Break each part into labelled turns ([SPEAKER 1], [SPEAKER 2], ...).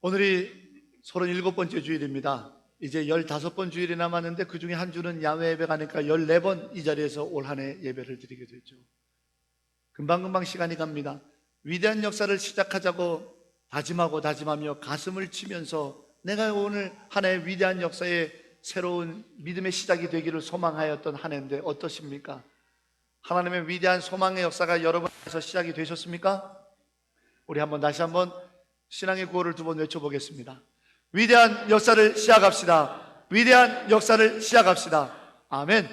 [SPEAKER 1] 오늘이 37번째 주일입니다. 이제 15번 주일이 남았는데 그 중에 한 주는 야외 예배 가니까 14번 이 자리에서 올 한 해 예배를 드리게 됐죠. 금방금방 시간이 갑니다. 위대한 역사를 시작하자고 다짐하며 가슴을 치면서 내가 오늘 한 해 위대한 역사의 새로운 믿음의 시작이 되기를 소망하였던 한 해인데 어떠십니까? 하나님의 위대한 소망의 역사가 여러분에서 시작이 되셨습니까? 우리 다시 한번 신앙의 구호를 2번 외쳐보겠습니다. 위대한 역사를 시작합시다. 위대한 역사를 시작합시다. 아멘.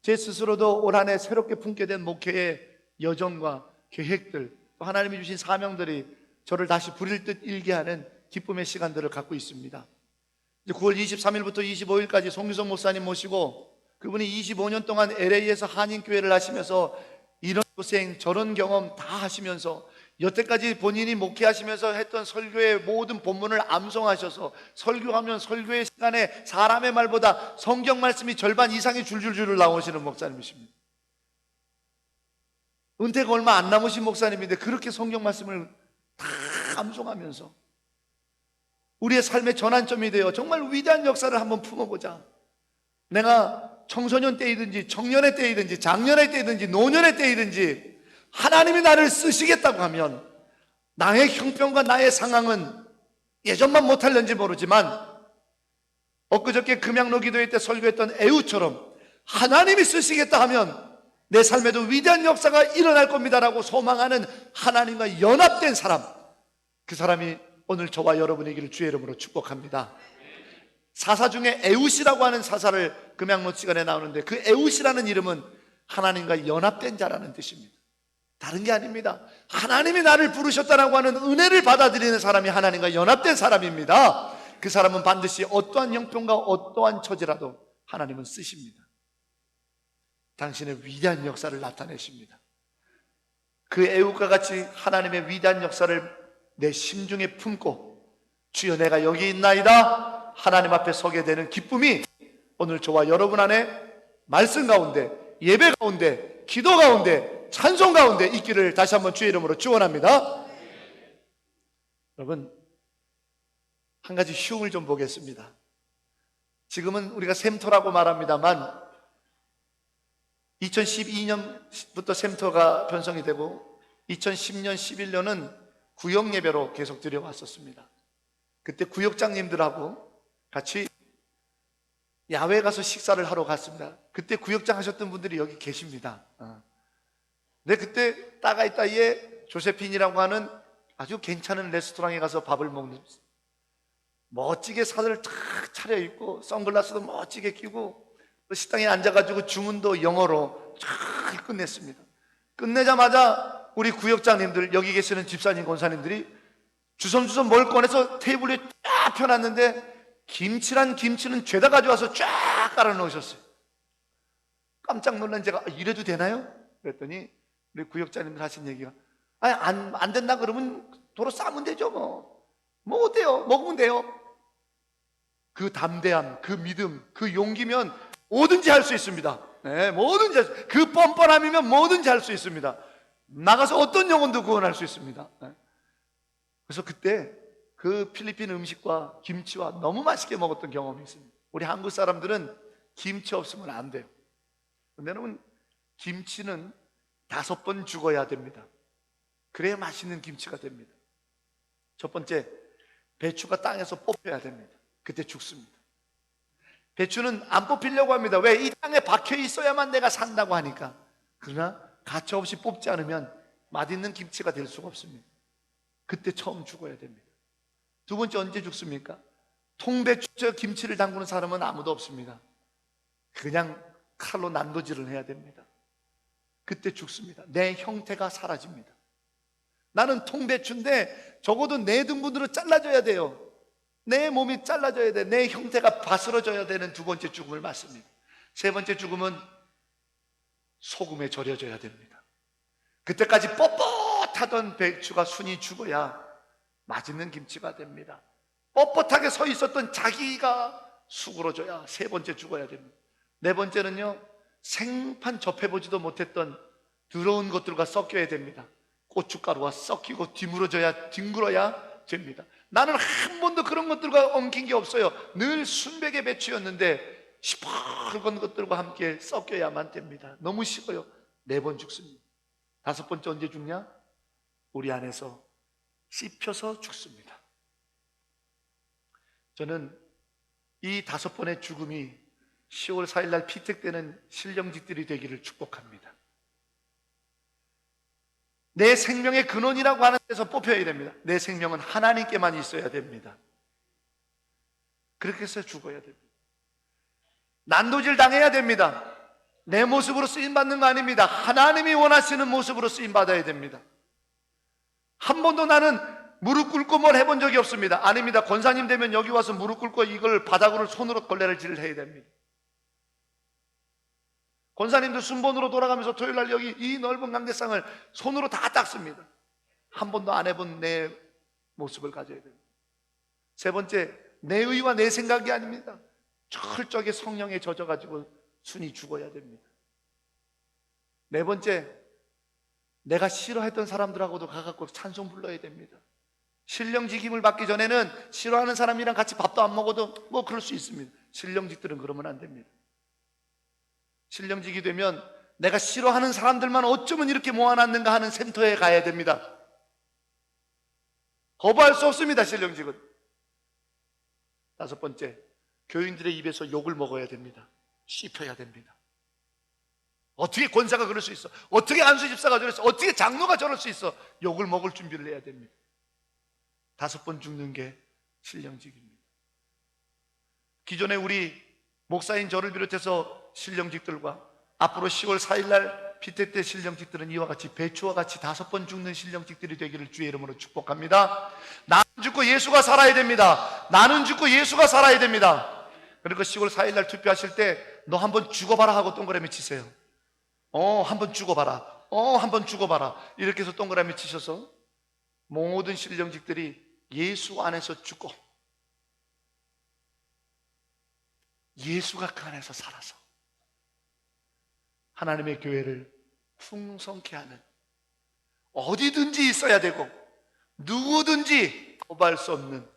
[SPEAKER 1] 제 스스로도 올 한 해 새롭게 품게 된 목회의 여정과 계획들, 또 하나님이 주신 사명들이 저를 다시 부릴 듯 일게 하는 기쁨의 시간들을 갖고 있습니다. 이제 9월 23일부터 25일까지 송규성 목사님 모시고 그분이 25년 동안 LA에서 한인교회를 하시면서 이런 고생 저런 경험 다 하시면서 여태까지 본인이 목회하시면서 했던 설교의 모든 본문을 암송하셔서 설교하면 설교의 시간에 사람의 말보다 성경 말씀이 절반 이상이 줄줄줄 나오시는 목사님이십니다. 은퇴가 얼마 안 남으신 목사님인데 그렇게 성경 말씀을 다 암송하면서 우리의 삶의 전환점이 되어 정말 위대한 역사를 한번 품어보자. 내가 청소년 때이든지 청년의 때이든지 장년의 때이든지 노년의 때이든지 하나님이 나를 쓰시겠다고 하면 나의 형편과 나의 상황은 예전만 못할는지 모르지만 엊그저께 금양로 기도회 때 설교했던 애우처럼 하나님이 쓰시겠다 하면 내 삶에도 위대한 역사가 일어날 겁니다라고 소망하는 하나님과 연합된 사람, 그 사람이 오늘 저와 여러분에게를 주의 이름으로 축복합니다. 사사 중에 에웃이라고 하는 사사를 금양로 시간에 나오는데 그 에웃이라는 이름은 하나님과 연합된 자라는 뜻입니다. 다른 게 아닙니다. 하나님이 나를 부르셨다라고 하는 은혜를 받아들이는 사람이 하나님과 연합된 사람입니다. 그 사람은 반드시 어떠한 형편과 어떠한 처지라도 하나님은 쓰십니다. 당신의 위대한 역사를 나타내십니다. 그 애국과 같이 하나님의 위대한 역사를 내 심중에 품고 주여 내가 여기 있나이다 하나님 앞에 서게 되는 기쁨이 오늘 저와 여러분 안에 말씀 가운데, 예배 가운데, 기도 가운데, 찬송 가운데 있기를 다시 한번 주의 이름으로 축원합니다. 여러분, 한 가지 흉을 좀 보겠습니다. 지금은 우리가 샘터라고 말합니다만 2012년부터 샘터가 편성이 되고 2010년, 11년은 구역 예배로 계속 드려왔었습니다. 그때 구역장님들하고 같이 야외 가서 식사를 하러 갔습니다. 그때 구역장 하셨던 분들이 여기 계십니다. 근데 그때 따가이따이에 조세핀이라고 하는 아주 괜찮은 레스토랑에 가서 밥을 먹는, 멋지게 사들 탁 차려입고 선글라스도 멋지게 끼고 식당에 앉아가지고 주문도 영어로 잘 끝냈습니다. 끝내자마자 우리 구역장님들, 여기 계시는 집사님, 권사님들이 주섬주섬 뭘 꺼내서 테이블 위에 쫙 펴놨는데 김치란 김치는 죄다 가져와서 쫙 깔아 놓으셨어요. 깜짝 놀란 제가 이래도 되나요? 그랬더니 우리 구역장님들 하신 얘기가 안 된다 그러면 도로 싸면 되죠. 뭐 어때요? 먹으면 돼요. 그 담대함, 그 믿음, 그 용기면 뭐든지 할 수 있습니다. 네, 뭐든지 그 뻔뻔함이면 뭐든지 할 수 있습니다. 나가서 어떤 영혼도 구원할 수 있습니다. 네. 그래서 그때 그 필리핀 음식과 김치와 너무 맛있게 먹었던 경험이 있습니다. 우리 한국 사람들은 김치 없으면 안 돼요. 근데 여러분, 김치는 5번 죽어야 됩니다. 그래야 맛있는 김치가 됩니다. 첫 번째, 배추가 땅에서 뽑혀야 됩니다. 그때 죽습니다. 배추는 안 뽑히려고 합니다. 왜? 이 땅에 박혀 있어야만 내가 산다고 하니까. 그러나 가차없이 뽑지 않으면 맛있는 김치가 될 수가 없습니다. 그때 처음 죽어야 됩니다. 두 번째, 언제 죽습니까? 통배추 김치를 담그는 사람은 아무도 없습니다. 그냥 칼로 난도질을 해야 됩니다. 그때 죽습니다. 내 형태가 사라집니다. 나는 통배추인데 적어도 내 등분으로 잘라져야 돼요. 내 몸이 잘라져야 돼. 내 형태가 바스러져야 되는 두 번째 죽음을 맞습니다. 세 번째 죽음은 소금에 절여져야 됩니다. 그때까지 뻣뻣하던 배추가 순이 죽어야 맛있는 김치가 됩니다. 뻣뻣하게 서 있었던 자기가 수그러져야 세 번째 죽어야 됩니다. 네 번째는요, 생판 접해보지도 못했던 더러운 것들과 섞여야 됩니다. 고춧가루가 섞이고 뒹굴어야 됩니다. 나는 한 번도 그런 것들과 엉킨 게 없어요. 늘 순백의 배추였는데 시퍼건 것들과 함께 섞여야만 됩니다. 너무 싫어요. 4번 죽습니다. 5번째 언제 죽냐? 우리 안에서 씹혀서 죽습니다. 저는 이 5번의 죽음이 10월 4일 날 피택되는 신령직들이 되기를 축복합니다. 내 생명의 근원이라고 하는 데서 뽑혀야 됩니다. 내 생명은 하나님께만 있어야 됩니다. 그렇게 해서 죽어야 됩니다. 난도질 당해야 됩니다. 내 모습으로 쓰임받는 거 아닙니다. 하나님이 원하시는 모습으로 쓰임받아야 됩니다. 한 번도 나는 무릎 꿇고 뭘 해본 적이 없습니다. 아닙니다. 권사님 되면 여기 와서 무릎 꿇고 이걸 바닥으로 손으로 걸레질을 해야 됩니다. 권사님들 순번으로 돌아가면서 토요일 날 여기 이 넓은 강대상을 손으로 다 닦습니다. 한 번도 안 해본 내 모습을 가져야 됩니다. 3번째, 내 의와 내 생각이 아닙니다. 철저하게 성령에 젖어가지고 순이 죽어야 됩니다. 4번째, 내가 싫어했던 사람들하고도 가갖고 찬송 불러야 됩니다. 신령직임을 받기 전에는 싫어하는 사람이랑 같이 밥도 안 먹어도 뭐 그럴 수 있습니다. 신령직들은 그러면 안 됩니다. 신령직이 되면 내가 싫어하는 사람들만 어쩌면 이렇게 모아놨는가 하는 센터에 가야 됩니다. 거부할 수 없습니다. 신령직은. 5번째, 교인들의 입에서 욕을 먹어야 됩니다. 씹혀야 됩니다. 어떻게 권사가 그럴 수 있어? 어떻게 안수 집사가 저럴 수 있어? 어떻게 장로가 저럴 수 있어? 욕을 먹을 준비를 해야 됩니다. 5번 죽는 게 신령직입니다. 기존에 우리 목사인 저를 비롯해서 신령직들과 앞으로 10월 4일 날 피택 때 신령직들은 이와 같이 배추와 같이 5번 죽는 신령직들이 되기를 주의 이름으로 축복합니다. 나는 죽고 예수가 살아야 됩니다. 나는 죽고 예수가 살아야 됩니다. 그리고 10월 4일 날 투표하실 때 너 한번 죽어봐라 하고 동그라미 치세요. 한번 죽어봐라. 한번 죽어봐라. 이렇게 해서 동그라미 치셔서 모든 신령직들이 예수 안에서 죽고 예수가 그 안에서 살아서 하나님의 교회를 풍성케 하는, 어디든지 있어야 되고 누구든지 거부할 수 없는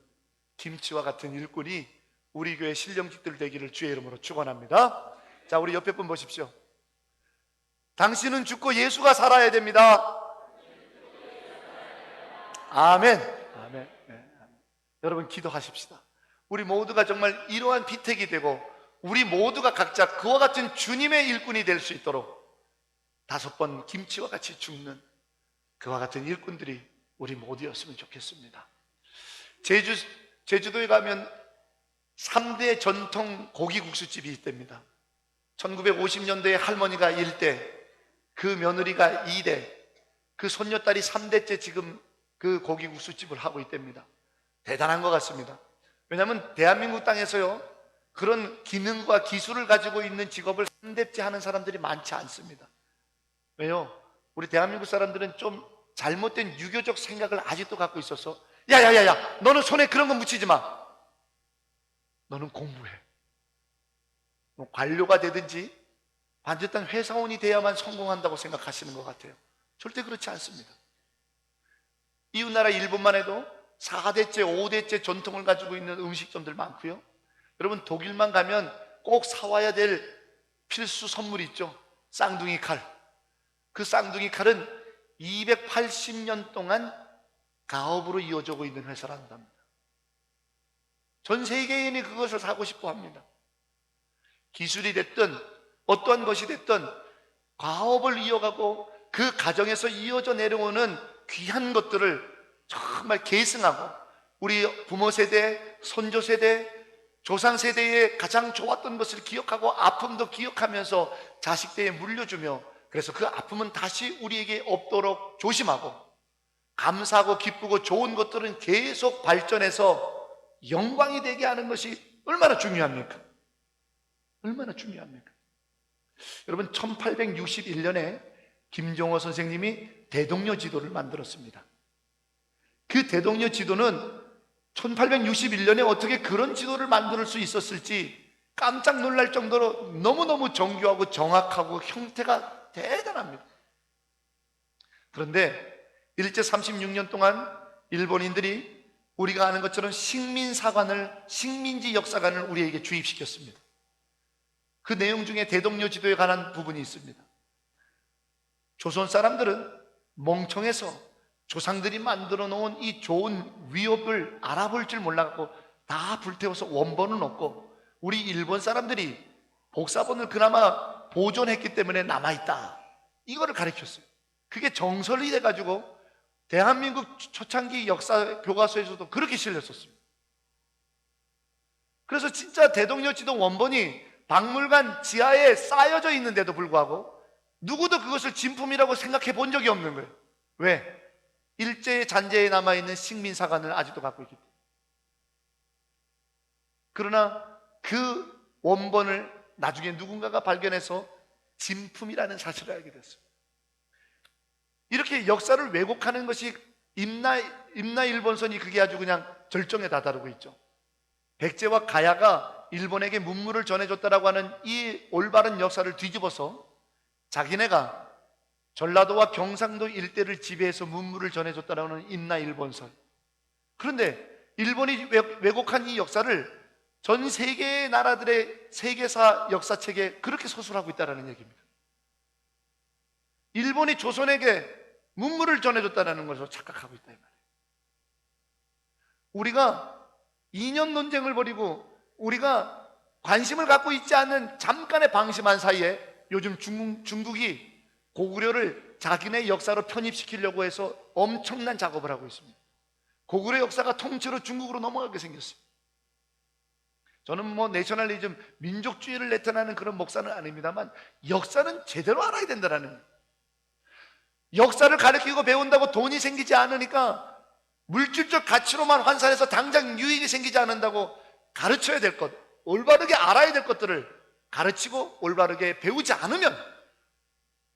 [SPEAKER 1] 김치와 같은 일꾼이 우리 교회 신령직들 되기를 주의 이름으로 축원합니다. 자, 우리 옆에 분 보십시오. 당신은 죽고 예수가 살아야 됩니다. 아멘. 아멘. 네, 아멘. 여러분 기도하십시다. 우리 모두가 정말 이러한 피택이 되고 우리 모두가 각자 그와 같은 주님의 일꾼이 될 수 있도록 5번 김치와 같이 죽는 그와 같은 일꾼들이 우리 모두였으면 좋겠습니다. 제주도에 가면 3대 전통 고기국수집이 있답니다. 1950년대에 할머니가 1대, 그 며느리가 2대, 그 손녀딸이 3대째 지금 그 고기국수집을 하고 있답니다. 대단한 것 같습니다. 왜냐하면 대한민국 땅에서요 그런 기능과 기술을 가지고 있는 직업을 3대째 하는 사람들이 많지 않습니다. 왜요? 우리 대한민국 사람들은 좀 잘못된 유교적 생각을 아직도 갖고 있어서 야야야야 너는 손에 그런 거 묻히지 마. 너는 공부해. 뭐 관료가 되든지 반듯한 회사원이 돼야만 성공한다고 생각하시는 것 같아요. 절대 그렇지 않습니다. 이웃나라 일본만 해도 4대째 5대째 전통을 가지고 있는 음식점들 많고요. 여러분 독일만 가면 꼭 사와야 될 필수 선물이 있죠. 쌍둥이 칼. 그 쌍둥이 칼은 280년 동안 가업으로 이어지고 있는 회사란다 합니다. 전 세계인이 그것을 사고 싶어 합니다. 기술이 됐든 어떠한 것이 됐든 가업을 이어가고 그 가정에서 이어져 내려오는 귀한 것들을 정말 계승하고 우리 부모 세대, 손조 세대, 조상 세대에 가장 좋았던 것을 기억하고 아픔도 기억하면서 자식들에 물려주며, 그래서 그 아픔은 다시 우리에게 없도록 조심하고 감사하고 기쁘고 좋은 것들은 계속 발전해서 영광이 되게 하는 것이 얼마나 중요합니까? 얼마나 중요합니까? 여러분 1861년에 김종호 선생님이 대동여 지도를 만들었습니다. 그 대동여 지도는 1861년에 어떻게 그런 지도를 만들 수 있었을지 깜짝 놀랄 정도로 너무너무 정교하고 정확하고 형태가 대단합니다. 그런데 일제 36년 동안 일본인들이 우리가 아는 것처럼 식민지 역사관을 우리에게 주입시켰습니다. 그 내용 중에 대동요 지도에 관한 부분이 있습니다. 조선 사람들은 멍청해서 조상들이 만들어 놓은 이 좋은 위협을 알아볼 줄 몰라갖고 다 불태워서 원본은 없고, 우리 일본 사람들이 복사본을 그나마 보존했기 때문에 남아있다, 이거를 가르쳤어요. 그게 정설이 돼가지고 대한민국 초창기 역사 교과서에서도 그렇게 실렸었습니다. 그래서 진짜 대동요 지도 원본이 박물관 지하에 쌓여져 있는데도 불구하고 누구도 그것을 진품이라고 생각해 본 적이 없는 거예요. 왜? 일제의 잔재에 남아있는 식민사관을 아직도 갖고 있기 때문에. 그러나 그 원본을 나중에 누군가가 발견해서 진품이라는 사실을 알게 됐어요. 이렇게 역사를 왜곡하는 것이 임나 일본선이 그게 아주 그냥 절정에 다다르고 있죠. 백제와 가야가 일본에게 문물을 전해줬다라고 하는 이 올바른 역사를 뒤집어서 자기네가 전라도와 경상도 일대를 지배해서 문물을 전해줬다라고 하는 임나일본설. 그런데 일본이 왜곡한 이 역사를 전 세계의 나라들의 세계사 역사책에 그렇게 서술하고 있다는 얘기입니다. 일본이 조선에게 문물을 전해줬다는 것을 착각하고 있다, 이 말이에요. 우리가 이념 논쟁을 벌이고 우리가 관심을 갖고 있지 않는 잠깐의 방심한 사이에 요즘 중국이 고구려를 자기네 역사로 편입시키려고 해서 엄청난 작업을 하고 있습니다. 고구려 역사가 통째로 중국으로 넘어가게 생겼어요. 저는 뭐 내셔널리즘, 민족주의를 나타내는 그런 목사는 아닙니다만 역사는 제대로 알아야 된다는 거예요. 역사를 가르치고 배운다고 돈이 생기지 않으니까 물질적 가치로만 환산해서 당장 유익이 생기지 않는다고 가르쳐야 될 것, 올바르게 알아야 될 것들을 가르치고 올바르게 배우지 않으면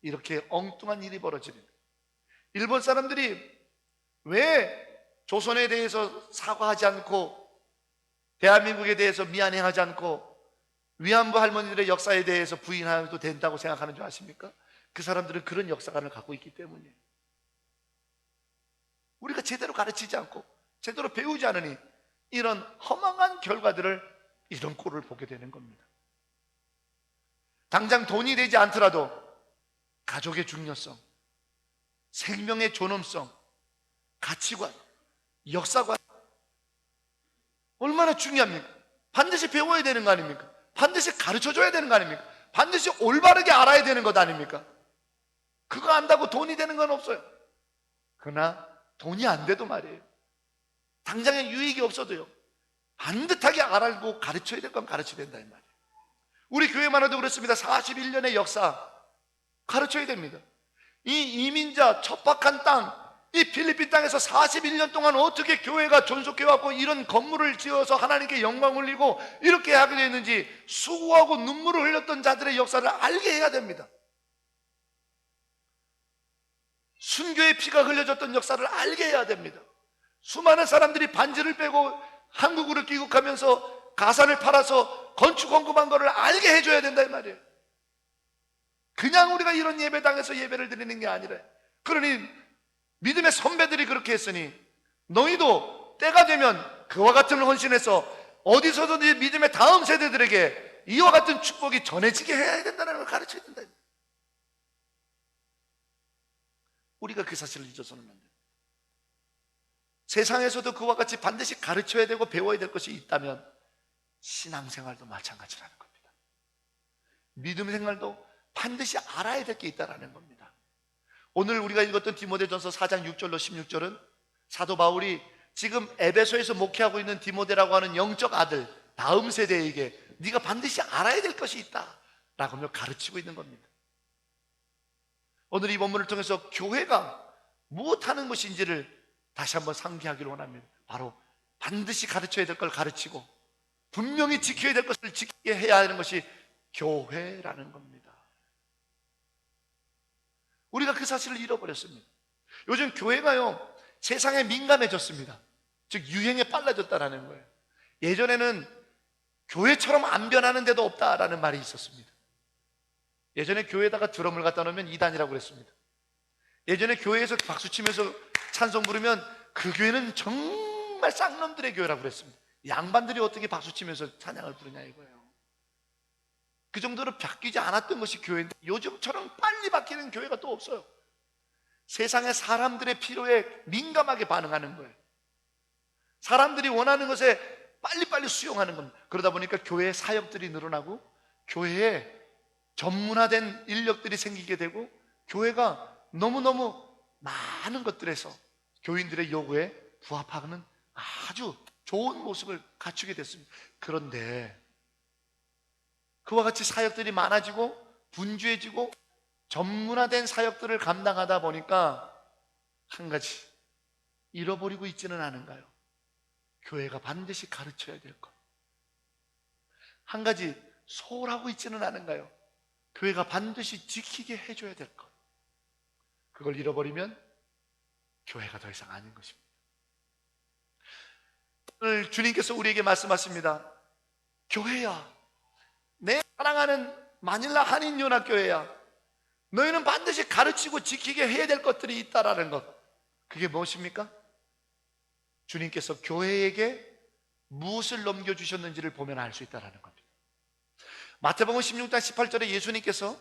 [SPEAKER 1] 이렇게 엉뚱한 일이 벌어지는 거예요. 일본 사람들이 왜 조선에 대해서 사과하지 않고 대한민국에 대해서 미안해하지 않고 위안부 할머니들의 역사에 대해서 부인해도 된다고 생각하는 줄 아십니까? 그 사람들은 그런 역사관을 갖고 있기 때문이에요. 우리가 제대로 가르치지 않고 제대로 배우지 않으니 이런 허망한 결과들을, 이런 꼴을 보게 되는 겁니다. 당장 돈이 되지 않더라도 가족의 중요성, 생명의 존엄성, 가치관, 역사관 얼마나 중요합니까? 반드시 배워야 되는 거 아닙니까? 반드시 가르쳐줘야 되는 거 아닙니까? 반드시 올바르게 알아야 되는 것 아닙니까? 그거 안다고 돈이 되는 건 없어요. 그러나 돈이 안 돼도 말이에요, 당장의 유익이 없어도요, 반듯하게 알고 가르쳐야 될 건 가르쳐야 된다, 이 말이에요. 우리 교회만 해도 그렇습니다. 41년의 역사 가르쳐야 됩니다. 이 이민자 척박한 땅, 이 필리핀 땅에서 41년 동안 어떻게 교회가 존속해왔고 이런 건물을 지어서 하나님께 영광 올리고 이렇게 하게 됐는지 수고하고 눈물을 흘렸던 자들의 역사를 알게 해야 됩니다. 순교의 피가 흘려졌던 역사를 알게 해야 됩니다. 수많은 사람들이 반지를 빼고 한국으로 귀국하면서 가산을 팔아서 건축 헌금한 거를 알게 해줘야 된다, 이 말이에요. 그냥 우리가 이런 예배당에서 예배를 드리는 게 아니라, 그러니 믿음의 선배들이 그렇게 했으니 너희도 때가 되면 그와 같은 헌신해서 어디서든지 믿음의 다음 세대들에게 이와 같은 축복이 전해지게 해야 된다는 걸 가르쳐야 된다. 우리가 그 사실을 잊어서는 안 됩니다. 세상에서도 그와 같이 반드시 가르쳐야 되고 배워야 될 것이 있다면 신앙생활도 마찬가지라는 겁니다. 믿음 생활도 반드시 알아야 될 게 있다는 겁니다. 오늘 우리가 읽었던 디모데전서 4장 6절로 16절은 사도 바울이 지금 에베소에서 목회하고 있는 디모데라고 하는 영적 아들, 다음 세대에게 네가 반드시 알아야 될 것이 있다 라고 하며 가르치고 있는 겁니다. 오늘 이 본문을 통해서 교회가 무엇하는 것인지를 다시 한번 상기하기를 원합니다. 바로 반드시 가르쳐야 될 걸 가르치고 분명히 지켜야 될 것을 지키게 해야 하는 것이 교회라는 겁니다. 우리가 그 사실을 잃어버렸습니다. 요즘 교회가요, 세상에 민감해졌습니다. 즉 유행에 빨라졌다는 거예요. 예전에는 교회처럼 안 변하는 데도 없다라는 말이 있었습니다. 예전에 교회에다가 드럼을 갖다 놓으면 이단이라고 그랬습니다. 예전에 교회에서 박수 치면서 찬송 부르면 그 교회는 정말 정말 쌍놈들의 교회라고 그랬습니다. 양반들이 어떻게 박수치면서 찬양을 부르냐 이거예요. 그 정도로 바뀌지 않았던 것이 교회인데 요즘처럼 빨리 바뀌는 교회가 또 없어요. 세상의 사람들의 필요에 민감하게 반응하는 거예요. 사람들이 원하는 것에 빨리빨리 수용하는 겁니다. 그러다 보니까 교회의 사역들이 늘어나고 교회에 전문화된 인력들이 생기게 되고 교회가 너무너무 많은 것들에서 교인들의 요구에 부합하는 아주 좋은 모습을 갖추게 됐습니다. 그런데 그와 같이 사역들이 많아지고 분주해지고 전문화된 사역들을 감당하다 보니까 한 가지 잃어버리고 있지는 않은가요? 교회가 반드시 가르쳐야 될 것. 한 가지 소홀하고 있지는 않은가요? 교회가 반드시 지키게 해줘야 될 것. 그걸 잃어버리면 교회가 더 이상 아닌 것입니다. 오늘 주님께서 우리에게 말씀하십니다. 교회야, 내 사랑하는 마닐라 한인연합교회야, 너희는 반드시 가르치고 지키게 해야 될 것들이 있다라는 것. 그게 무엇입니까? 주님께서 교회에게 무엇을 넘겨주셨는지를 보면 알 수 있다는 겁니다. 마태복음 16장 18절에 예수님께서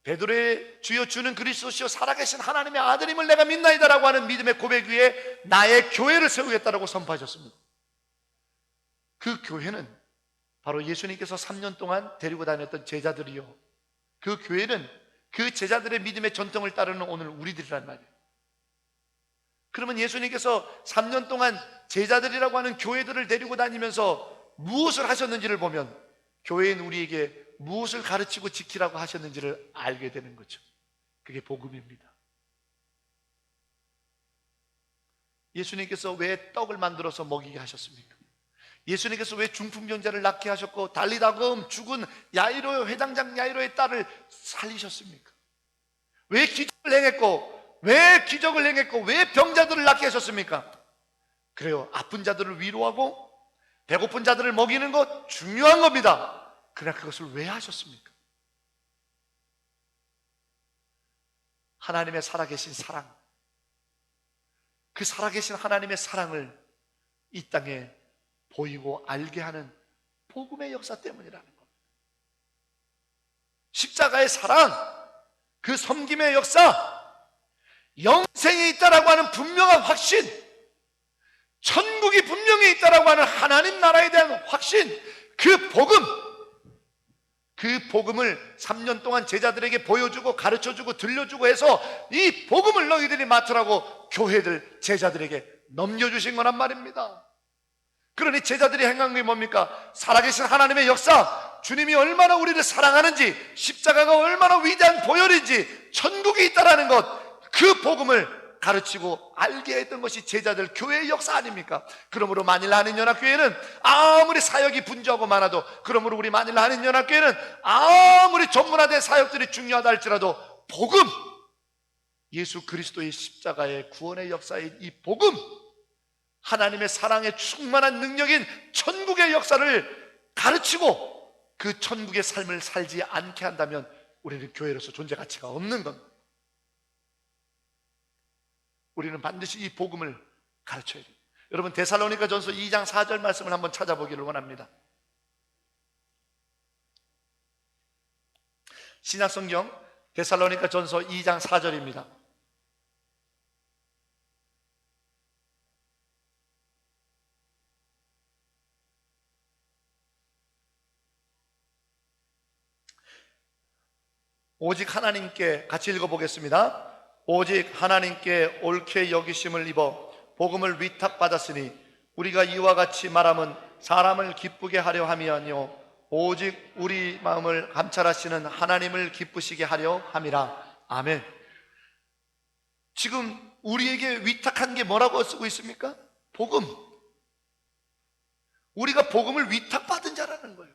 [SPEAKER 1] 베드로의 주여 주는 그리스도시요 살아계신 하나님의 아들임을 내가 믿나이다라고 하는 믿음의 고백 위에 나의 교회를 세우겠다라고 선포하셨습니다. 그 교회는 바로 예수님께서 3년 동안 데리고 다녔던 제자들이요, 그 교회는 그 제자들의 믿음의 전통을 따르는 오늘 우리들이란 말이에요. 그러면 예수님께서 3년 동안 제자들이라고 하는 교회들을 데리고 다니면서 무엇을 하셨는지를 보면 교회인 우리에게 무엇을 가르치고 지키라고 하셨는지를 알게 되는 거죠. 그게 복음입니다. 예수님께서 왜 떡을 만들어서 먹이게 하셨습니까? 예수님께서 왜 중풍병자를 낫게 하셨고 달리다금 죽은 야이로 회당장 야이로의 딸을 살리셨습니까? 왜 기적을 행했고 왜 병자들을 낫게 하셨습니까? 그래요, 아픈 자들을 위로하고 배고픈 자들을 먹이는 것 중요한 겁니다. 그러나 그것을 왜 하셨습니까? 하나님의 살아계신 사랑, 그 살아계신 하나님의 사랑을 이 땅에 보이고 알게 하는 복음의 역사 때문이라는 겁니다. 십자가의 사랑, 그 섬김의 역사, 영생이 있다라고 하는 분명한 확신, 천국이 분명히 있다라고 하는 하나님 나라에 대한 확신, 그 복음을 3년 동안 제자들에게 보여주고 가르쳐주고 들려주고 해서 이 복음을 너희들이 맡으라고 교회들 제자들에게 넘겨주신 거란 말입니다. 그러니 제자들이 행한 게 뭡니까? 살아계신 하나님의 역사, 주님이 얼마나 우리를 사랑하는지, 십자가가 얼마나 위대한 보혈인지, 천국이 있다라는 것, 그 복음을 가르치고 알게 했던 것이 제자들 교회의 역사 아닙니까? 그러므로 마닐라 한인연합교회는 아무리 사역이 분주하고 많아도, 그러므로 우리 마닐라 한인연합교회는 아무리 전문화된 사역들이 중요하다 할지라도 복음, 예수 그리스도의 십자가의 구원의 역사인 이 복음, 하나님의 사랑에 충만한 능력인 천국의 역사를 가르치고 그 천국의 삶을 살지 않게 한다면 우리는 교회로서 존재 가치가 없는 겁니다. 우리는 반드시 이 복음을 가르쳐야 돼요. 여러분, 데살로니가전서 2장 4절 말씀을 한번 찾아보기를 원합니다. 신약성경 데살로니가전서 2장 4절입니다. 오직 하나님께, 같이 읽어보겠습니다. 오직 하나님께 옳게 여기심을 입어 복음을 위탁받았으니 우리가 이와 같이 말함은 사람을 기쁘게 하려 함이 아니요 오직 우리 마음을 감찰하시는 하나님을 기쁘시게 하려 함이라. 아멘. 지금 우리에게 위탁한 게 뭐라고 쓰고 있습니까? 복음. 우리가 복음을 위탁받은 자라는 거예요.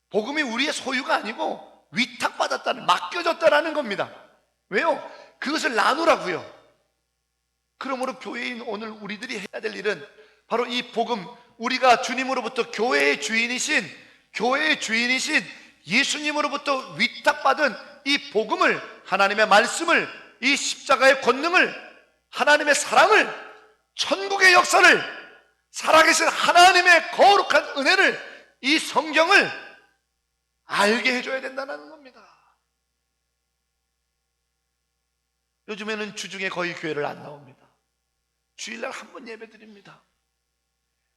[SPEAKER 1] 복음이 우리의 소유가 아니고 위탁받았다는, 맡겨졌다라는 겁니다. 왜요? 그것을 나누라고요. 그러므로 교회인 오늘 우리들이 해야 될 일은 바로 이 복음, 우리가 주님으로부터 교회의 주인이신 예수님으로부터 위탁받은 이 복음을, 하나님의 말씀을, 이 십자가의 권능을, 하나님의 사랑을, 천국의 역사를 살아계신 하나님의 거룩한 은혜를, 이 성경을 알게 해줘야 된다는 겁니다. 요즘에는 주중에 거의 교회를 안 나옵니다. 주일날 한 번 예배 드립니다.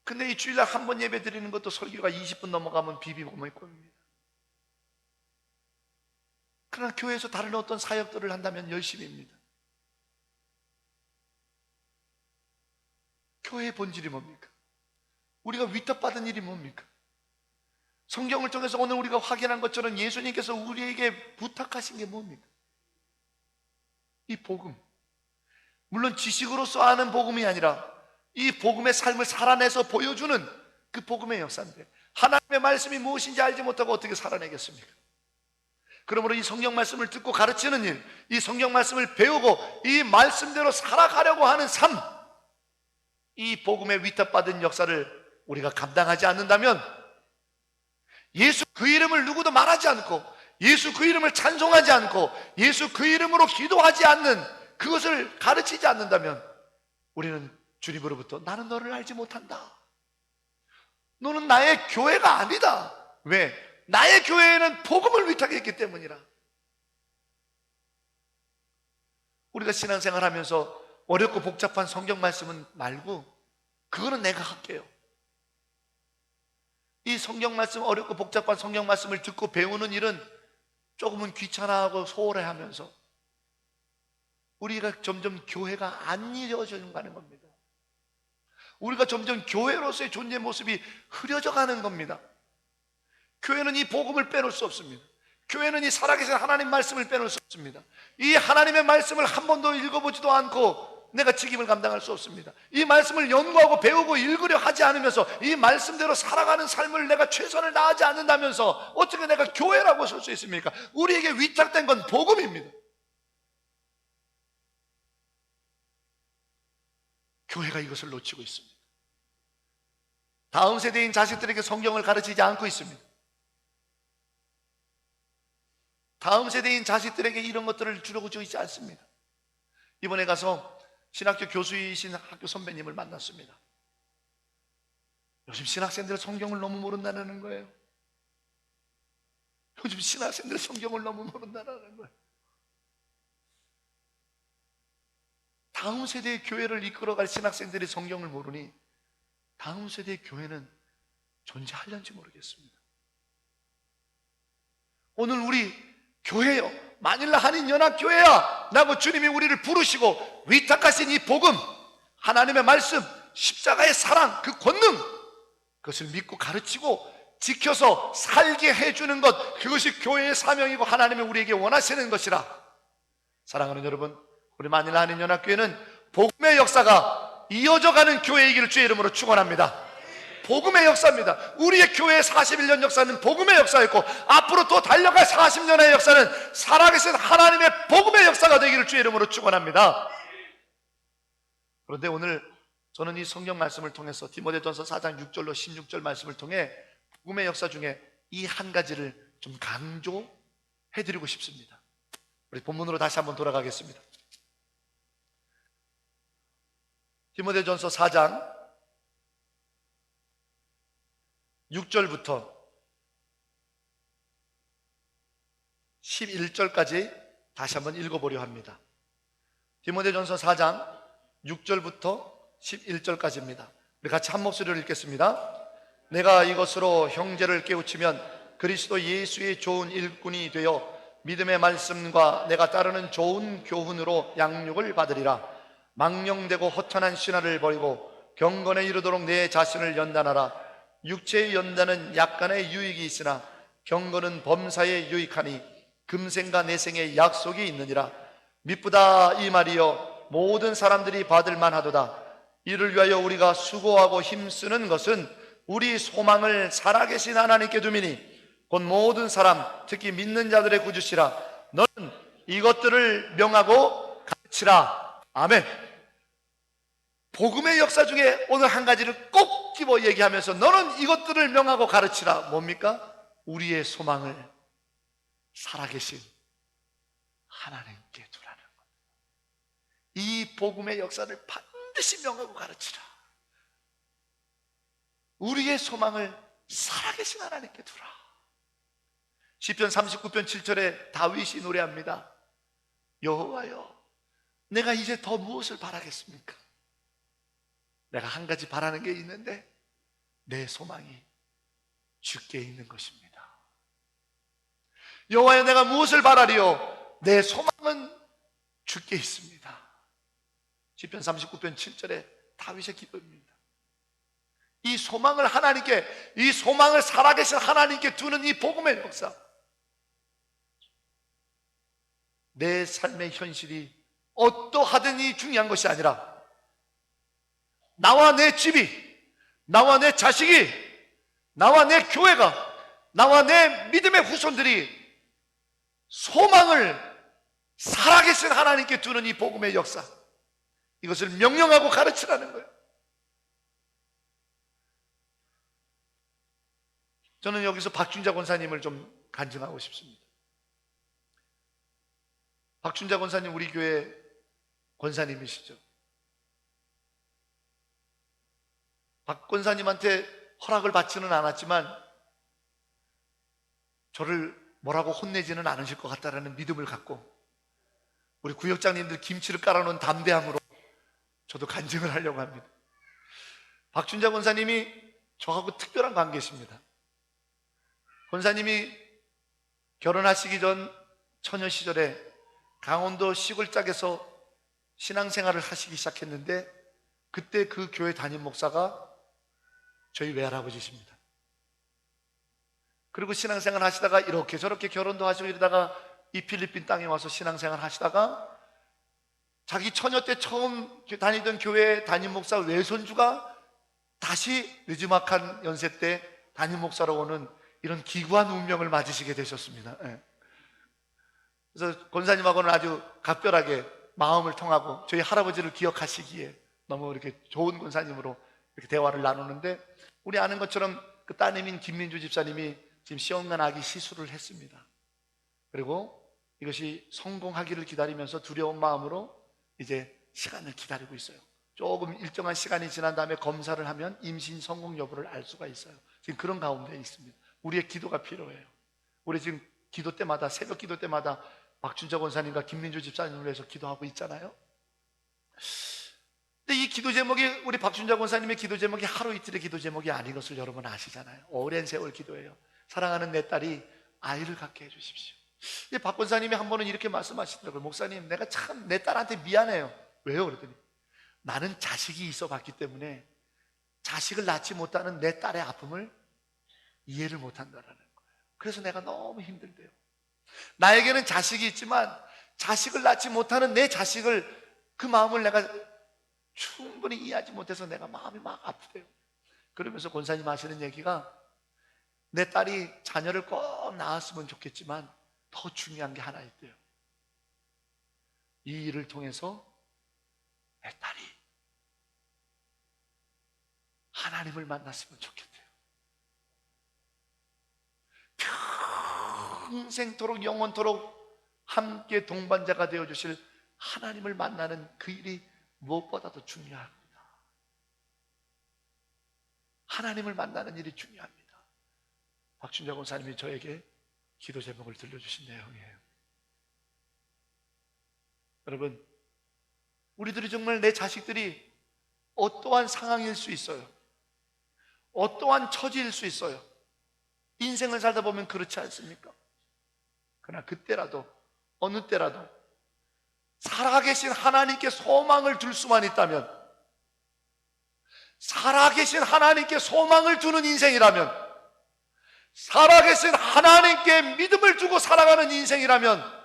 [SPEAKER 1] 근데 이 주일날 한 번 예배 드리는 것도 설교가 20분 넘어가면 비비고만 꼽니다. 그러나 교회에서 다른 어떤 사역들을 한다면 열심히 합니다. 교회의 본질이 뭡니까? 우리가 위탁받은 일이 뭡니까? 성경을 통해서 오늘 우리가 확인한 것처럼 예수님께서 우리에게 부탁하신 게 뭡니까? 이 복음. 물론 지식으로서 아는 복음이 아니라 이 복음의 삶을 살아내서 보여주는 그 복음의 역사인데, 하나님의 말씀이 무엇인지 알지 못하고 어떻게 살아내겠습니까? 그러므로 이 성경 말씀을 듣고 가르치는 일, 이 성경 말씀을 배우고 이 말씀대로 살아가려고 하는 삶, 이 복음의 위탁받은 역사를 우리가 감당하지 않는다면, 예수 그 이름을 누구도 말하지 않고, 예수 그 이름을 찬송하지 않고, 예수 그 이름으로 기도하지 않는, 그것을 가르치지 않는다면 우리는 주님으로부터 나는 너를 알지 못한다, 너는 나의 교회가 아니다. 왜? 나의 교회에는 복음을 위탁했기 때문이라. 우리가 신앙생활 하면서 어렵고 복잡한 성경 말씀은 말고, 그거는 내가 할게요. 이 성경 말씀, 어렵고 복잡한 성경 말씀을 듣고 배우는 일은 조금은 귀찮아하고 소홀해하면서 우리가 점점 교회가 안 이루어져 가는 겁니다. 우리가 점점 교회로서의 존재 모습이 흐려져 가는 겁니다. 교회는 이 복음을 빼놓을 수 없습니다. 교회는 이 살아계신 하나님 말씀을 빼놓을 수 없습니다. 이 하나님의 말씀을 한 번도 읽어보지도 않고 내가 책임을 감당할 수 없습니다. 이 말씀을 연구하고 배우고 읽으려 하지 않으면서 이 말씀대로 살아가는 삶을 내가 최선을 다하지 않는다면서 어떻게 내가 교회라고 설 수 있습니까? 우리에게 위탁된 건 복음입니다. 교회가 이것을 놓치고 있습니다. 다음 세대인 자식들에게 성경을 가르치지 않고 있습니다. 다음 세대인 자식들에게 이런 것들을 주려고 있지 않습니다. 이번에 가서 신학교 교수이신 학교 선배님을 만났습니다. 요즘 신학생들 성경을 너무 모른다는 거예요. 요즘 신학생들 성경을 너무 모른다는 거예요. 다음 세대의 교회를 이끌어갈 신학생들이 성경을 모르니 다음 세대의 교회는 존재하려는지 모르겠습니다. 오늘 우리 교회요, 마닐라 한인연합교회야 라고 주님이 우리를 부르시고 위탁하신 이 복음, 하나님의 말씀, 십자가의 사랑, 그 권능, 그것을 믿고 가르치고 지켜서 살게 해주는 것, 그것이 교회의 사명이고 하나님이 우리에게 원하시는 것이라. 사랑하는 여러분, 우리 마닐라 한인연합교회는 복음의 역사가 이어져가는 교회이기를 주의 이름으로 축원합니다. 복음의 역사입니다. 우리의 교회의 41년 역사는 복음의 역사였고, 앞으로 또 달려갈 40년의 역사는 살아계신 하나님의 복음의 역사가 되기를 주의 이름으로 축원합니다. 그런데 오늘 저는 이 성경 말씀을 통해서 디모데전서 4장 6절로 16절 말씀을 통해 복음의 역사 중에 이 한 가지를 좀 강조해드리고 싶습니다. 우리 본문으로 다시 한번 돌아가겠습니다. 디모데전서 4장 6절부터 11절까지 다시 한번 읽어보려 합니다. 디모데전서 4장 6절부터 11절까지입니다. 우리 같이 한 목소리로 읽겠습니다. 내가 이것으로 형제를 깨우치면 그리스도 예수의 좋은 일꾼이 되어 믿음의 말씀과 내가 따르는 좋은 교훈으로 양육을 받으리라. 망령되고 허탄한 신화를 버리고 경건에 이르도록 내 자신을 연단하라. 육체의 연단은 약간의 유익이 있으나 경건은 범사에 유익하니 금생과 내생의 약속이 있느니라. 미쁘다 이 말이여 모든 사람들이 받을 만하도다. 이를 위하여 우리가 수고하고 힘쓰는 것은 우리 소망을 살아계신 하나님께 두미니 곧 모든 사람 특히 믿는 자들의 구주시라. 너는 이것들을 명하고 가르치라. 아멘. 복음의 역사 중에 오늘 한 가지를 꼭 집어 얘기하면서 너는 이것들을 명하고 가르치라. 뭡니까? 우리의 소망을 살아계신 하나님께 두라는 것. 이 복음의 역사를 반드시 명하고 가르치라. 우리의 소망을 살아계신 하나님께 두라. 시편 39편 7절에 다윗이 노래합니다. 여호와여, 내가 이제 더 무엇을 바라겠습니까? 내가 한 가지 바라는 게 있는데 내 소망이 주께 있는 것입니다. 여호와여, 내가 무엇을 바라리요? 내 소망은 주께 있습니다. 시편 39편 7절에 다윗의 기도입니다. 이 소망을 하나님께, 이 소망을 살아계신 하나님께 두는 이 복음의 역사, 내 삶의 현실이 어떠하든지 중요한 것이 아니라 나와 내 집이, 나와 내 자식이, 나와 내 교회가, 나와 내 믿음의 후손들이 소망을 살아계신 하나님께 두는 이 복음의 역사, 이것을 명령하고 가르치라는 거예요. 저는 여기서 박준자 권사님을 좀 간증하고 싶습니다. 박준자 권사님 우리 교회 권사님이시죠. 박 권사님한테 허락을 받지는 않았지만 저를 뭐라고 혼내지는 않으실 것 같다라는 믿음을 갖고 우리 구역장님들 김치를 깔아놓은 담대함으로 저도 간증을 하려고 합니다. 박준자 권사님이 저하고 특별한 관계십니다. 권사님이 결혼하시기 전 처녀 시절에 강원도 시골짝에서 신앙생활을 하시기 시작했는데 그때 그 교회 담임 목사가 저희 외할아버지십니다. 그리고 신앙생활 하시다가 이렇게 저렇게 결혼도 하시고 이러다가 이 필리핀 땅에 와서 신앙생활 하시다가 자기 처녀 때 처음 다니던 교회 담임 목사 외손주가 다시 느지막한 연세 때 담임 목사로 오는 이런 기구한 운명을 맞으시게 되셨습니다. 그래서 권사님하고는 아주 각별하게 마음을 통하고 저희 할아버지를 기억하시기에 너무 이렇게 좋은 권사님으로 이렇게 대화를 나누는데, 우리 아는 것처럼 그 따님인 김민주 집사님이 지금 시험관 아기 시술을 했습니다. 그리고 이것이 성공하기를 기다리면서 두려운 마음으로 이제 시간을 기다리고 있어요. 조금 일정한 시간이 지난 다음에 검사를 하면 임신 성공 여부를 알 수가 있어요. 지금 그런 가운데 있습니다. 우리의 기도가 필요해요. 우리 지금 기도 때마다, 새벽 기도 때마다 박준자 권사님과 김민주 집사님을 위해서 기도하고 있잖아요. 근데 이 기도 제목이, 우리 박준자 권사님의 기도 제목이 하루 이틀의 기도 제목이 아닌 것을 여러분 아시잖아요. 오랜 세월 기도예요. 사랑하는 내 딸이 아이를 갖게 해주십시오. 박 권사님이 한 번은 이렇게 말씀하시더라고요. 목사님, 내가 참 내 딸한테 미안해요. 왜요? 그랬더니 나는 자식이 있어 봤기 때문에 자식을 낳지 못하는 내 딸의 아픔을 이해를 못한다라는 거예요. 그래서 내가 너무 힘들대요. 나에게는 자식이 있지만 자식을 낳지 못하는 내 자식을, 그 마음을 내가 충분히 이해하지 못해서 내가 마음이 막 아프대요. 그러면서 권사님 하시는 얘기가, 내 딸이 자녀를 꼭 낳았으면 좋겠지만 더 중요한 게 하나 있대요. 이 일을 통해서 내 딸이 하나님을 만났으면 좋겠대요. 평생토록 영원토록 함께 동반자가 되어주실 하나님을 만나는 그 일이 무엇보다도 중요합니다. 하나님을 만나는 일이 중요합니다. 박준자 권사님이 저에게 기도 제목을 들려주신 내용이에요. 여러분, 우리들이 정말 내 자식들이 어떠한 상황일 수 있어요. 어떠한 처지일 수 있어요. 인생을 살다 보면 그렇지 않습니까? 그러나 그때라도, 어느 때라도 살아계신 하나님께 소망을 둘 수만 있다면, 살아계신 하나님께 소망을 두는 인생이라면, 살아계신 하나님께 믿음을 두고 살아가는 인생이라면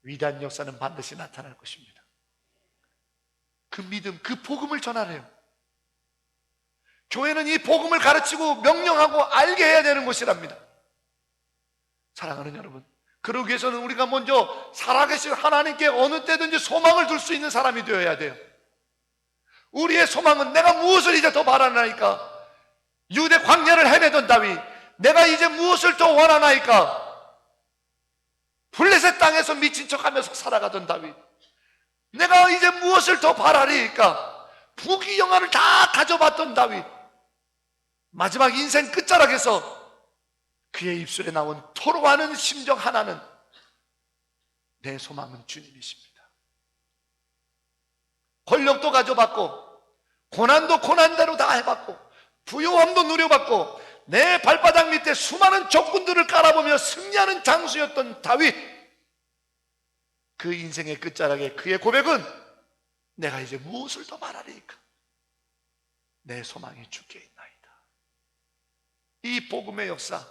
[SPEAKER 1] 위대한 역사는 반드시 나타날 것입니다. 그 믿음, 그 복음을 전하래요. 교회는 이 복음을 가르치고 명령하고 알게 해야 되는 곳이랍니다. 사랑하는 여러분, 그러기 위해서는 우리가 먼저 살아계신 하나님께 어느 때든지 소망을 둘 수 있는 사람이 되어야 돼요. 우리의 소망은 내가 무엇을 이제 더 바라나이까? 유대 광야를 헤매던 다윗, 내가 이제 무엇을 더 원하나이까? 블레셋 땅에서 미친 척하면서 살아가던 다윗, 내가 이제 무엇을 더 바라리까? 부귀영화를 다 가져봤던 다윗, 마지막 인생 끝자락에서 그의 입술에 나온 토로하는 심정 하나는, 내 소망은 주님이십니다. 권력도 가져봤고, 고난도 고난대로 다 해봤고, 부요함도 누려봤고, 내 발바닥 밑에 수많은 적군들을 깔아보며 승리하는 장수였던 다윗, 그 인생의 끝자락에 그의 고백은, 내가 이제 무엇을 더 말하리까? 내 소망이 주께 있나이다. 이 복음의 역사,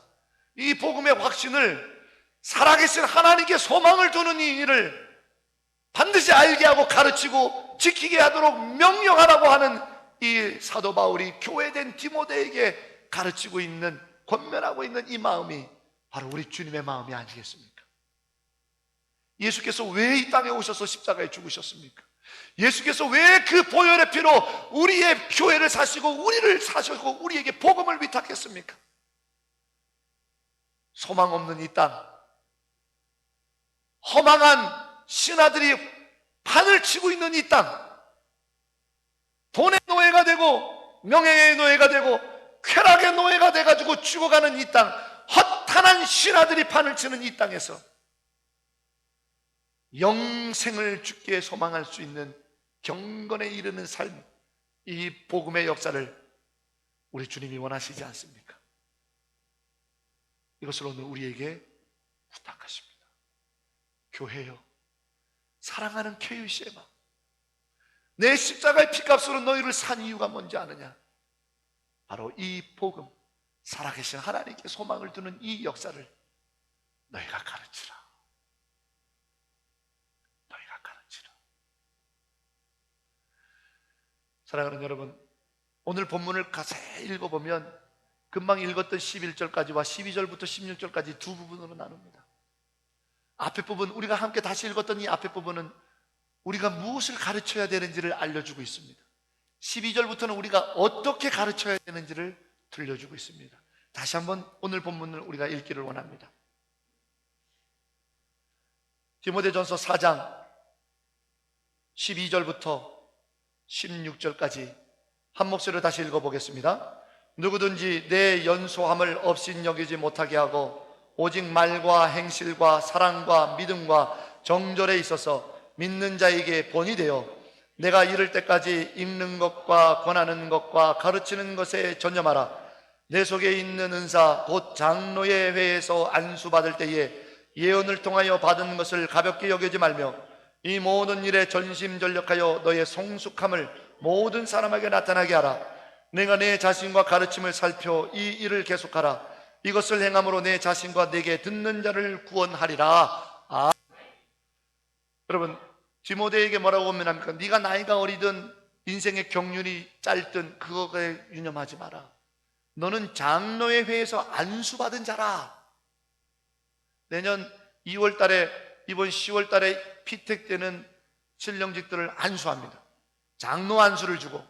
[SPEAKER 1] 이 복음의 확신을, 살아계신 하나님께 소망을 두는 이 일을 반드시 알게 하고 가르치고 지키게 하도록 명령하라고 하는 이 사도 바울이 교회된 디모데에게 가르치고 있는, 권면하고 있는 이 마음이 바로 우리 주님의 마음이 아니겠습니까? 예수께서 왜 이 땅에 오셔서 십자가에 죽으셨습니까? 예수께서 왜 그 보혈의 피로 우리의 교회를 사시고 우리를 사시고 우리에게 복음을 위탁했습니까? 소망 없는 이 땅, 허망한 신하들이 판을 치고 있는 이 땅, 돈의 노예가 되고 명예의 노예가 되고 쾌락의 노예가 돼가지고 죽어가는 이 땅, 허탄한 신하들이 판을 치는 이 땅에서 영생을 주께 소망할 수 있는 경건에 이르는 삶, 이 복음의 역사를 우리 주님이 원하시지 않습니까? 이것을 오늘 우리에게 부탁하십니다. 교회여, 사랑하는 KUC의 마음, 내 십자가의 피값으로 너희를 산 이유가 뭔지 아느냐? 바로 이 복음, 살아계신 하나님께 소망을 두는 이 역사를 너희가 가르치라. 너희가 가르치라. 사랑하는 여러분, 오늘 본문을 자세히 읽어보면 금방 읽었던 11절까지와 12절부터 16절까지 두 부분으로 나눕니다. 앞에 부분, 우리가 함께 다시 읽었던 이 앞에 부분은 우리가 무엇을 가르쳐야 되는지를 알려주고 있습니다. 12절부터는 우리가 어떻게 가르쳐야 되는지를 들려주고 있습니다. 다시 한번 오늘 본문을 우리가 읽기를 원합니다. 디모데전서 4장 12절부터 16절까지 한 목소리로 다시 읽어보겠습니다. 누구든지 내 연소함을 없인 여기지 못하게 하고 오직 말과 행실과 사랑과 믿음과 정절에 있어서 믿는 자에게 본이 되어 내가 이를 때까지 읽는 것과 권하는 것과 가르치는 것에 전념하라. 내 속에 있는 은사 곧 장로의 회에서 안수받을 때에 예언을 통하여 받은 것을 가볍게 여기지 말며 이 모든 일에 전심전력하여 너의 성숙함을 모든 사람에게 나타나게 하라. 내가 내 자신과 가르침을 살펴 이 일을 계속하라. 이것을 행함으로 내 자신과 내게 듣는 자를 구원하리라. 여러분, 디모데에게 뭐라고 권면합니까? 네가 나이가 어리든 인생의 경륜이 짧든 그거에 유념하지 마라. 너는 장로의 회에서 안수받은 자라. 내년 2월 달에, 이번 10월 달에 피택되는 신령직들을 안수합니다. 장로 안수를 주고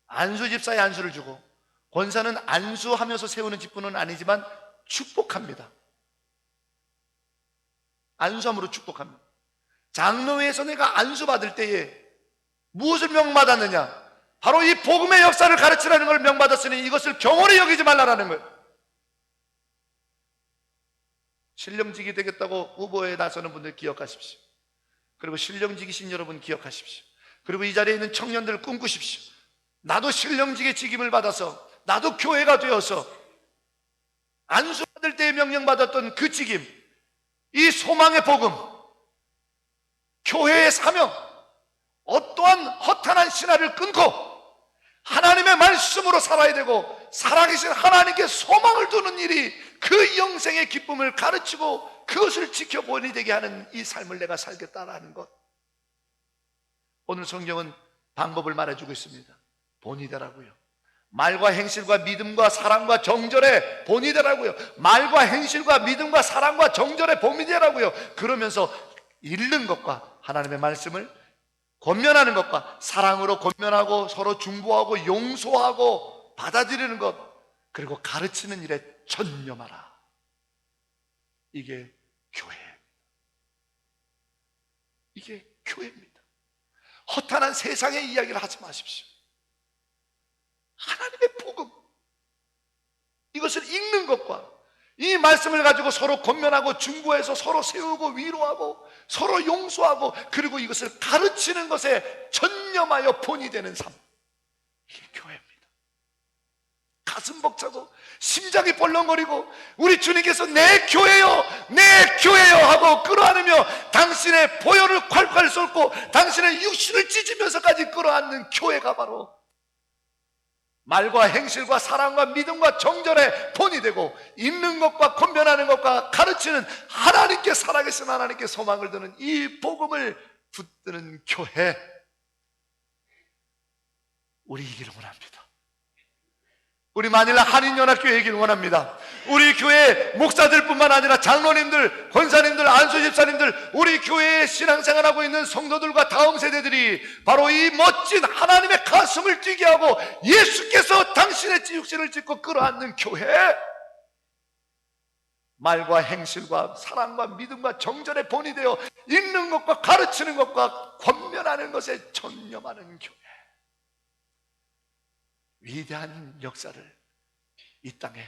[SPEAKER 1] 안수 집사의 안수를 주고, 권사는 안수하면서 세우는 직분은 아니지만 축복합니다. 안수함으로 축복합니다. 장로회에서 내가 안수받을 때에 무엇을 명받았느냐? 바로 이 복음의 역사를 가르치라는 걸 명받았으니 이것을 경홀히 여기지 말라라는 거예요. 신령직이 되겠다고 후보에 나서는 분들 기억하십시오. 그리고 신령직이신 여러분 기억하십시오. 그리고 이 자리에 있는 청년들 꿈꾸십시오. 나도 신령직의 직임을 받아서, 나도 교회가 되어서 안수받을 때에 명령받았던 그 직임, 이 소망의 복음, 교회의 사명, 어떠한 허탄한 신화를 끊고 하나님의 말씀으로 살아야 되고 살아계신 하나님께 소망을 두는 일이 그 영생의 기쁨을 가르치고 그것을 지켜보니 되게 하는 이 삶을 내가 살겠다라는 것. 오늘 성경은 방법을 말해주고 있습니다. 본이 되라고요. 말과 행실과 믿음과 사랑과 정절의 본이 되라고요. 말과 행실과 믿음과 사랑과 정절의 본이 되라고요. 그러면서 읽는 것과 하나님의 말씀을 권면하는 것과 사랑으로 권면하고 서로 중보하고 용서하고 받아들이는 것, 그리고 가르치는 일에 전념하라. 이게 교회입니다. 이게 교회입니다. 허탄한 세상의 이야기를 하지 마십시오. 하나님의 복음, 이것을 읽는 것과 이 말씀을 가지고 서로 권면하고 중보해서 서로 세우고 위로하고 서로 용서하고 그리고 이것을 가르치는 것에 전념하여 본이 되는 삶, 이게 교회입니다. 가슴 벅차고 심장이 벌렁거리고 우리 주님께서 내 교회요 내 교회요 하고 끌어안으며 당신의 보혈을 콸콸 쏟고 당신의 육신을 찢으면서까지 끌어안는 교회가 바로 말과 행실과 사랑과 믿음과 정절의 본이 되고 있는 것과 권변하는 것과 가르치는 하나님께 살아계신 하나님께 소망을 두는 이 복음을 붙드는 교회, 우리이기를 원합니다. 우리 마닐라 한인연합교회이길 원합니다. 우리 교회 목사들뿐만 아니라 장로님들, 권사님들, 안수집사님들, 우리 교회에 신앙생활하고 있는 성도들과 다음 세대들이 바로 이 멋진 하나님의 가슴을 뛰게 하고 예수께서 당신의 육신을 찢고 끌어안는 교회, 말과 행실과 사랑과 믿음과 정절의 본이 되어 읽는 것과 가르치는 것과 권면하는 것에 전념하는 교회, 위대한 역사를 이 땅에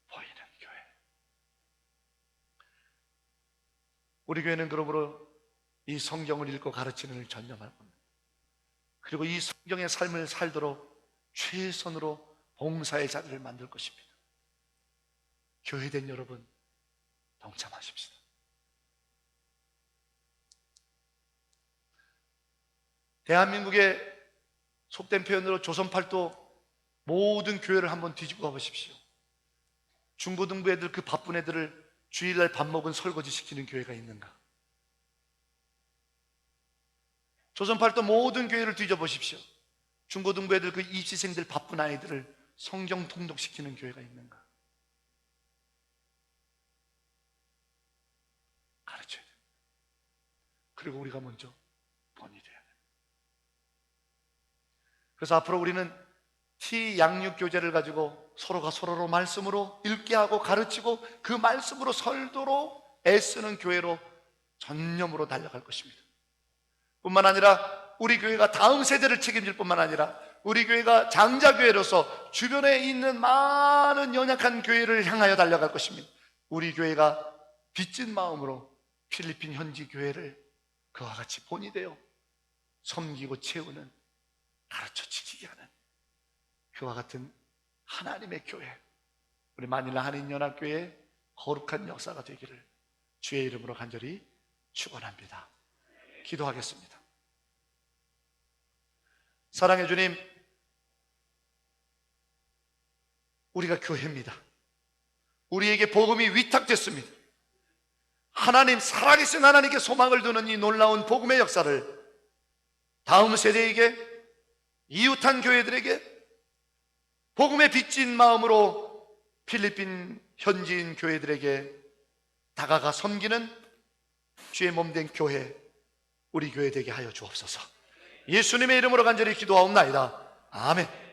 [SPEAKER 1] 보이는 교회. 우리 교회는 그러므로 이 성경을 읽고 가르치는 일 전념할 겁니다. 그리고 이 성경의 삶을 살도록 최선으로 봉사의 자리를 만들 것입니다. 교회된 여러분 동참하십시다. 대한민국의 속된 표현으로 조선팔도 모든 교회를 한번 뒤집어 가보십시오. 중고등부 애들, 그 바쁜 애들을 주일날 밥 먹은 설거지 시키는 교회가 있는가? 조선팔도 모든 교회를 뒤져보십시오. 중고등부 애들, 그 입시생들 바쁜 아이들을 성경 통독시키는 교회가 있는가? 가르쳐야 됩니다. 그리고 우리가 먼저 본이 돼야 됩니다. 그래서 앞으로 우리는 양육교재를 가지고 서로가 서로로 말씀으로 읽게 하고 가르치고 그 말씀으로 설도록 애쓰는 교회로 전념으로 달려갈 것입니다. 뿐만 아니라 우리 교회가 다음 세대를 책임질 뿐만 아니라 우리 교회가 장자교회로서 주변에 있는 많은 연약한 교회를 향하여 달려갈 것입니다. 우리 교회가 빚진 마음으로 필리핀 현지 교회를 그와 같이 본이 되어 섬기고 채우는, 가르쳐 지키게 하는 그와 같은 하나님의 교회, 우리 마닐라 한인연합교회의 거룩한 역사가 되기를 주의 이름으로 간절히 축원합니다. 기도하겠습니다. 사랑의 주님, 우리가 교회입니다. 우리에게 복음이 위탁됐습니다. 하나님, 살아계신 하나님께 소망을 두는 이 놀라운 복음의 역사를 다음 세대에게, 이웃한 교회들에게 복음에 빚진 마음으로 필리핀 현지인 교회들에게 다가가 섬기는 주의 몸된 교회, 우리 교회 되게 하여 주옵소서. 예수님의 이름으로 간절히 기도하옵나이다. 아멘.